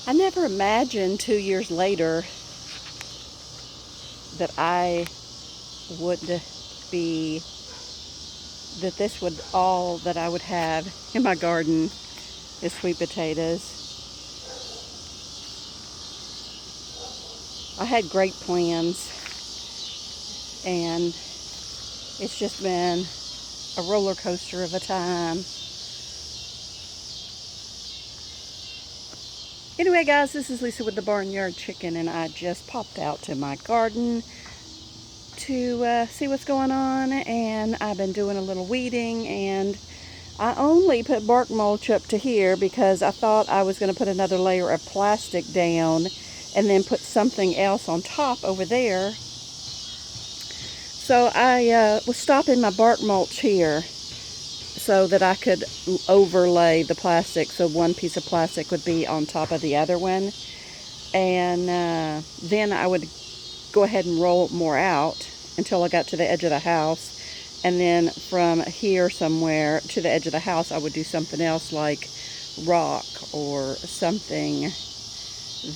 I never imagined 2 years later that I would be, that this would all that I would have in my garden is sweet potatoes. I had great plans, and it's just been a roller coaster of a time. Anyway, guys, this is Lisa with the Barnyard Chicken, and I just popped out to my garden to see what's going on, and I've been doing a little weeding, and I only put bark mulch up to here because I thought I was going to put another layer of plastic down and then put something else on top over there. So I was stopping my bark mulch here so that I could overlay the plastic, so one piece of plastic would be on top of the other one, and then I would go ahead and roll more out until I got to the edge of the house, and then from here somewhere to the edge of the house I would do something else like rock or something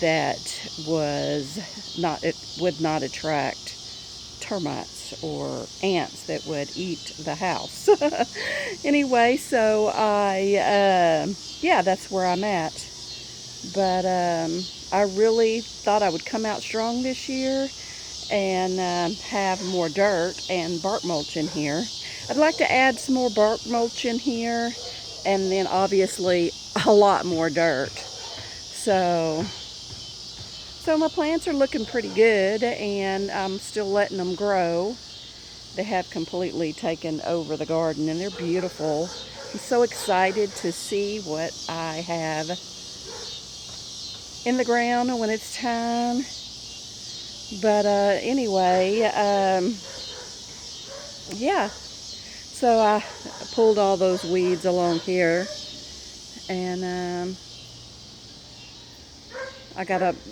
that would not attract termites or ants that would eat the house. Anyway, so yeah, that's where I'm at. But I really thought I would come out strong this year and have more dirt and bark mulch in here. I'd like to add some more bark mulch in here, and then obviously a lot more dirt. So my plants are looking pretty good, and I'm still letting them grow. They have completely taken over the garden, and they're beautiful. I'm so excited to see what I have in the ground when it's time. But anyway, yeah. So I pulled all those weeds along here, and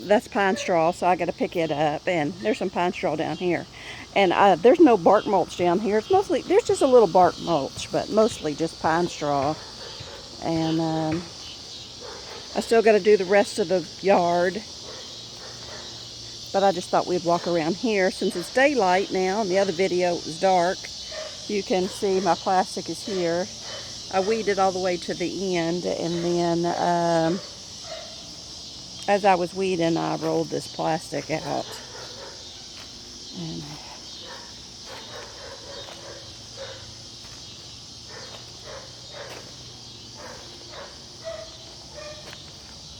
that's pine straw, so I got to pick it up, and there's some pine straw down here. And there's no bark mulch down here. There's just a little bark mulch, but mostly just pine straw. And I still got to do the rest of the yard. But I just thought we'd walk around here since it's daylight now. In the other video it was dark. You can see my plastic is here. I weeded all the way to the end, and then as I was weeding, I rolled this plastic out. And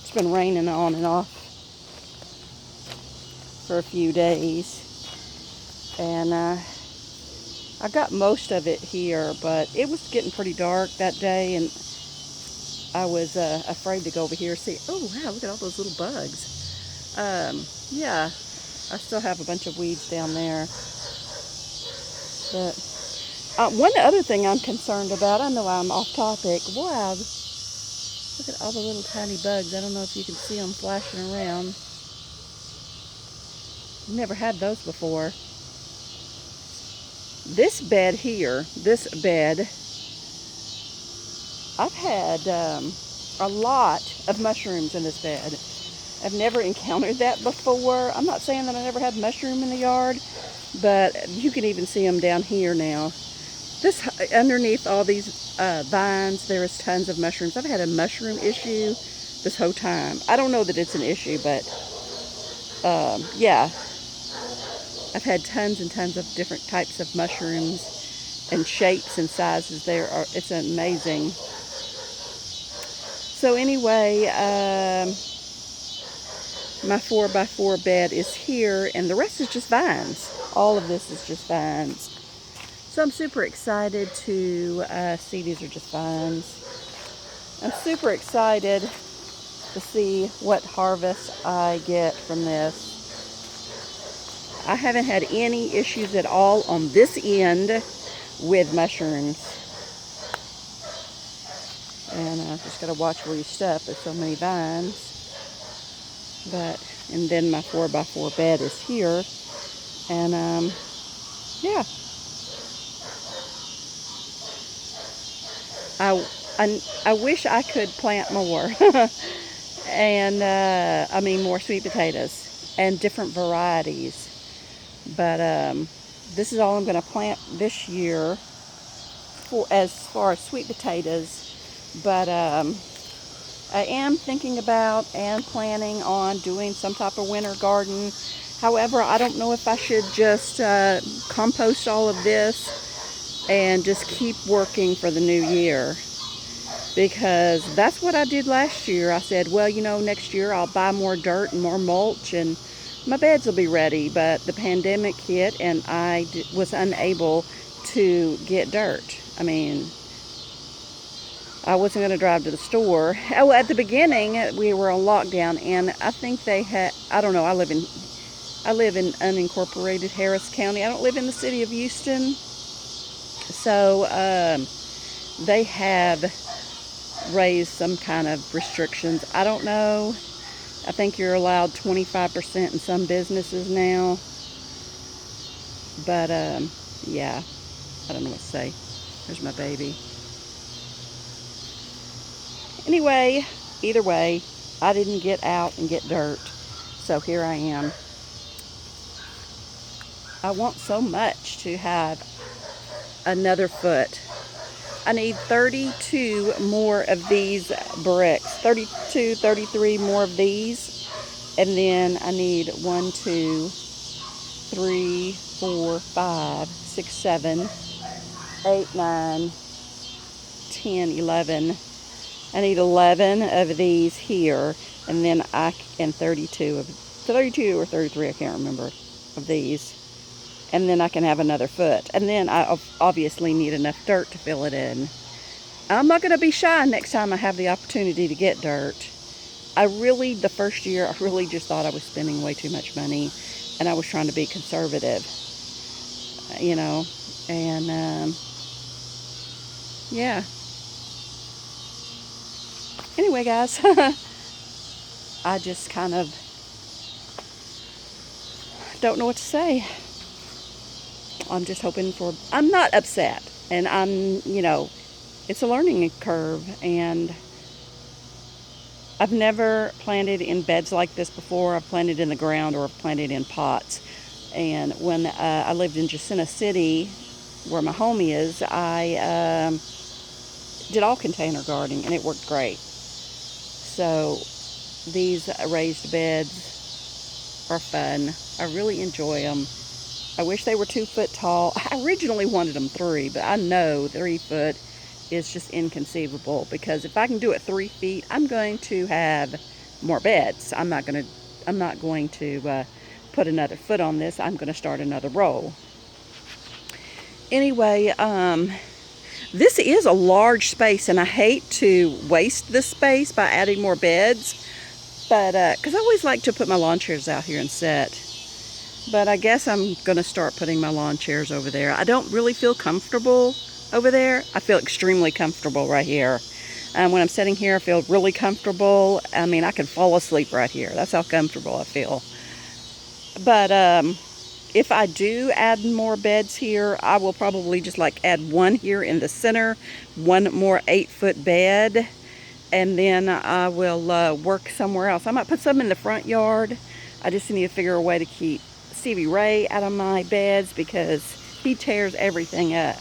it's been raining on and off for a few days. And I got most of it here, but it was getting pretty dark that day, and I was afraid to go over here and see. Oh, wow, look at all those little bugs. Yeah, I still have a bunch of weeds down there. But one other thing I'm concerned about, I know I'm off topic. Wow, look at all the little tiny bugs. I don't know if you can see them flashing around. Never had those before. This bed here, I've had a lot of mushrooms in this bed. I've never encountered that before. I'm not saying that I never had mushroom in the yard, but you can even see them down here now. Underneath all these vines, there is tons of mushrooms. I've had a mushroom issue this whole time. I don't know that it's an issue, but yeah. I've had tons and tons of different types of mushrooms and shapes and sizes. It's amazing. So anyway, my 4x4 bed is here, and the rest is just vines. All of this is just vines. So I'm super excited to see these are just vines. I'm super excited to see what harvest I get from this. I haven't had any issues at all on this end with mushrooms. And I just got to watch where you step. There's so many vines. And then my 4x4 bed is here. And yeah. I wish I could plant more. and I mean more sweet potatoes and different varieties. But this is all I'm going to plant this year for as far as sweet potatoes. But I am thinking about and planning on doing some type of winter garden. However, I don't know if I should just compost all of this and just keep working for the new year, because that's what I did last year. I said, well, you know, next year I'll buy more dirt and more mulch and my beds will be ready. But the pandemic hit and I was unable to get dirt. I mean, I wasn't going to drive to the store. Oh, at the beginning we were on lockdown, and I think they had, I don't know, I live in unincorporated Harris County. I don't live in the city of Houston. So they have raised some kind of restrictions. I don't know. I think you're allowed 25% in some businesses now. But yeah, I don't know what to say. There's my baby. Anyway, either way, I didn't get out and get dirt. So here I am. I want so much to have another foot. I need 32 more of these bricks. 32, 33 more of these. And then I need 1, 2, 3, 4, 5, 6, 7, 8, 9, 10, 11. I need 11 of these here, and then 32 or 33, I can't remember, of these. And then I can have another foot. And then I obviously need enough dirt to fill it in. I'm not going to be shy next time I have the opportunity to get dirt. The first year, I really just thought I was spending way too much money, and I was trying to be conservative, you know, and yeah. Anyway, guys, I just kind of don't know what to say. I'm just hoping I'm not upset, and you know, it's a learning curve, and I've never planted in beds like this before. I've planted in the ground or I've planted in pots. And when I lived in Jacinta City, where my home is, I did all container gardening, and it worked great. So these raised beds are fun. I really enjoy them. I wish they were 2 foot tall. I originally wanted them 3, but I know 3 foot is just inconceivable, because if I can do it 3 feet, I'm going to have more beds. I'm not going to put another foot on this. I'm going to start another row. Anyway, this is a large space, and I hate to waste this space by adding more beds, but because I always like to put my lawn chairs out here and sit. But I guess I'm going to start putting my lawn chairs over there. I don't really feel comfortable over there. I feel extremely comfortable right here. When I'm sitting here, I feel really comfortable. I mean, I could fall asleep right here. That's how comfortable I feel. But if I do add more beds here, I will probably just like add one here in the center, one more 8-foot bed, and then I will work somewhere else. I might put some in the front yard. I just need to figure a way to keep Stevie Ray out of my beds, because he tears everything up.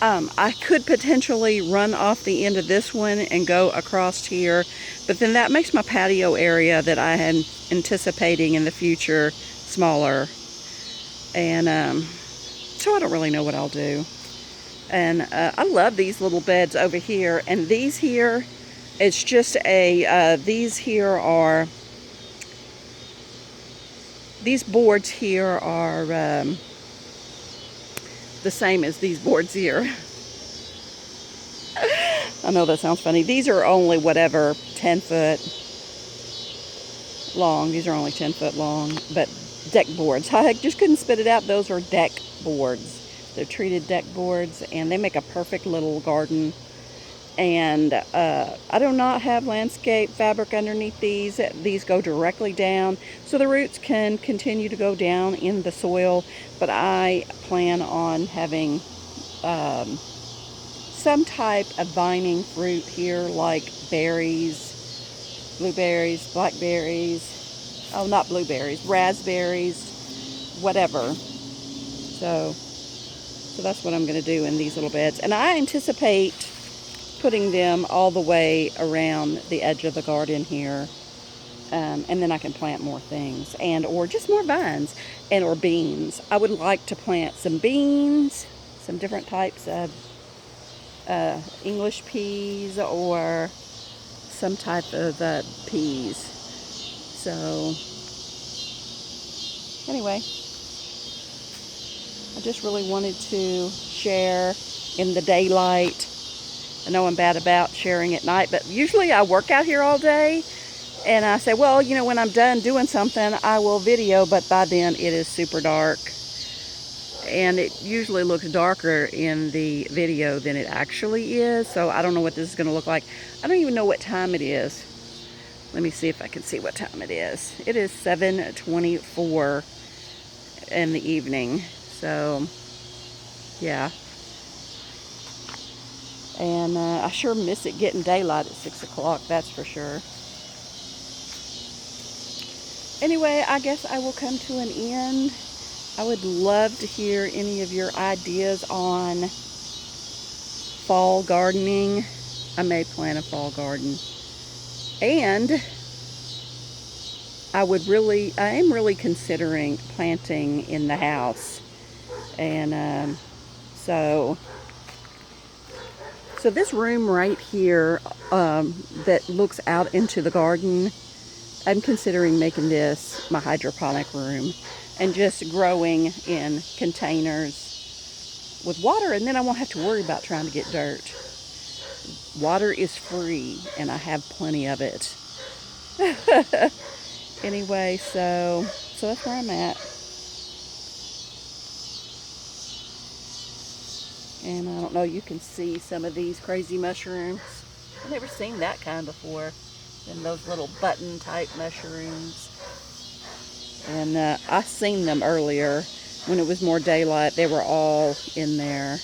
I could potentially run off the end of this one and go across here, but then that makes my patio area that I am anticipating in the future smaller. And so I don't really know what I'll do. And I love these little beds over here. And these here, it's just these boards here are the same as these boards here. I know that sounds funny. These are only 10 foot long. These are only 10 foot long, but deck boards. I just couldn't spit it out. Those are deck boards. They're treated deck boards, and they make a perfect little garden. And I do not have landscape fabric underneath these. These go directly down, so the roots can continue to go down in the soil. But I plan on having some type of vining fruit here, like berries blueberries, blackberries, oh, not blueberries, raspberries, whatever. So that's what I'm going to do in these little beds. And I anticipate putting them all the way around the edge of the garden here. And then I can plant more things, and or just more vines, and or beans. I would like to plant some beans, some different types of English peas, or some type of peas. So anyway, I just really wanted to share in the daylight. I know I'm bad about sharing at night, but usually I work out here all day. And I say, well, you know, when I'm done doing something, I will video, but by then it is super dark. And it usually looks darker in the video than it actually is. So I don't know what this is going to look like. I don't even know what time it is. Let me see if I can see what time it is. It is 7:24 in the evening. So, yeah. And I sure miss it getting daylight at 6 o'clock, that's for sure. Anyway, I guess I will come to an end. I would love to hear any of your ideas on fall gardening. I may plant a fall garden. And I am really considering planting in the house. And so this room right here that looks out into the garden, I'm considering making this my hydroponic room and just growing in containers with water, and then I won't have to worry about trying to get dirt. Water is free, and I have plenty of it. Anyway, so that's where I'm at. And I don't know, you can see some of these crazy mushrooms. I've never seen that kind before. And those little button type mushrooms. And I seen them earlier when it was more daylight. They were all in there.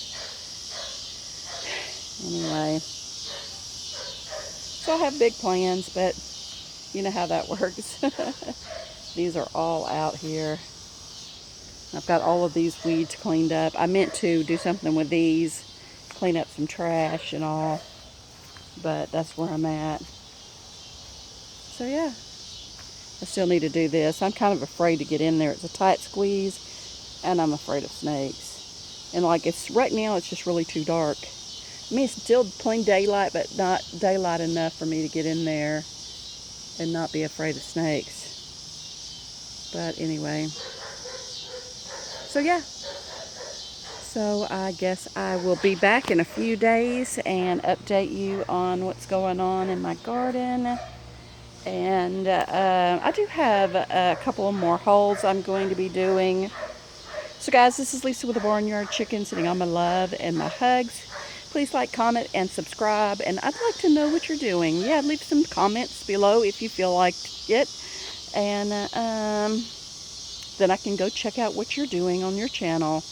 Anyway, so I have big plans, but you know how that works. These are all out here. I've got all of these weeds cleaned up. I meant to do something with these, clean up some trash and all, but that's where I'm at. So yeah, I still need to do this. I'm kind of afraid to get in there. It's a tight squeeze, and I'm afraid of snakes. And like right now, it's just really too dark. I mean, it's still plain daylight, but not daylight enough for me to get in there and not be afraid of snakes. But anyway, so yeah. So I guess I will be back in a few days and update you on what's going on in my garden. And I do have a couple of more hauls I'm going to be doing. So guys, this is Lisa with the Barnyard Chicken, sitting on my love and my hugs. Please like, comment, and subscribe. And I'd like to know what you're doing. Yeah, leave some comments below if you feel like it. And then I can go check out what you're doing on your channel.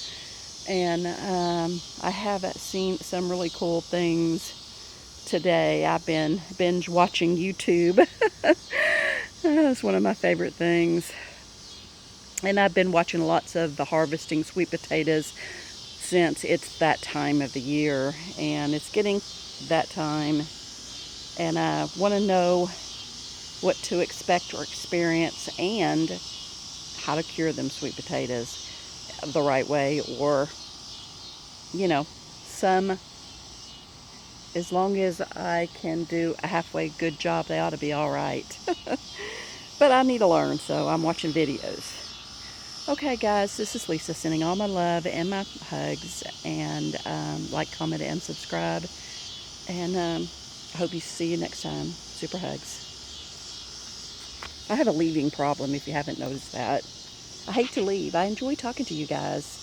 And I have seen some really cool things today. I've been binge watching YouTube. That's one of my favorite things. And I've been watching lots of the harvesting sweet potatoes since it's that time of the year. And it's getting that time. And I want to know what to expect or experience and how to cure them sweet potatoes the right way, or, you know, as long as I can do a halfway good job, they ought to be all right. But I need to learn, so I'm watching videos. Okay, guys, this is Lisa sending all my love and my hugs. And like, comment, and subscribe. And I hope to see you next time. Super hugs. I have a leaving problem, if you haven't noticed that. I hate to leave. I enjoy talking to you guys.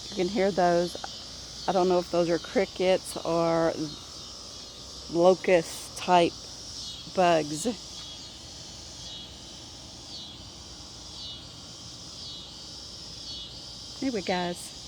You can hear those. I don't know if those are crickets or locust type bugs. Anyway, guys.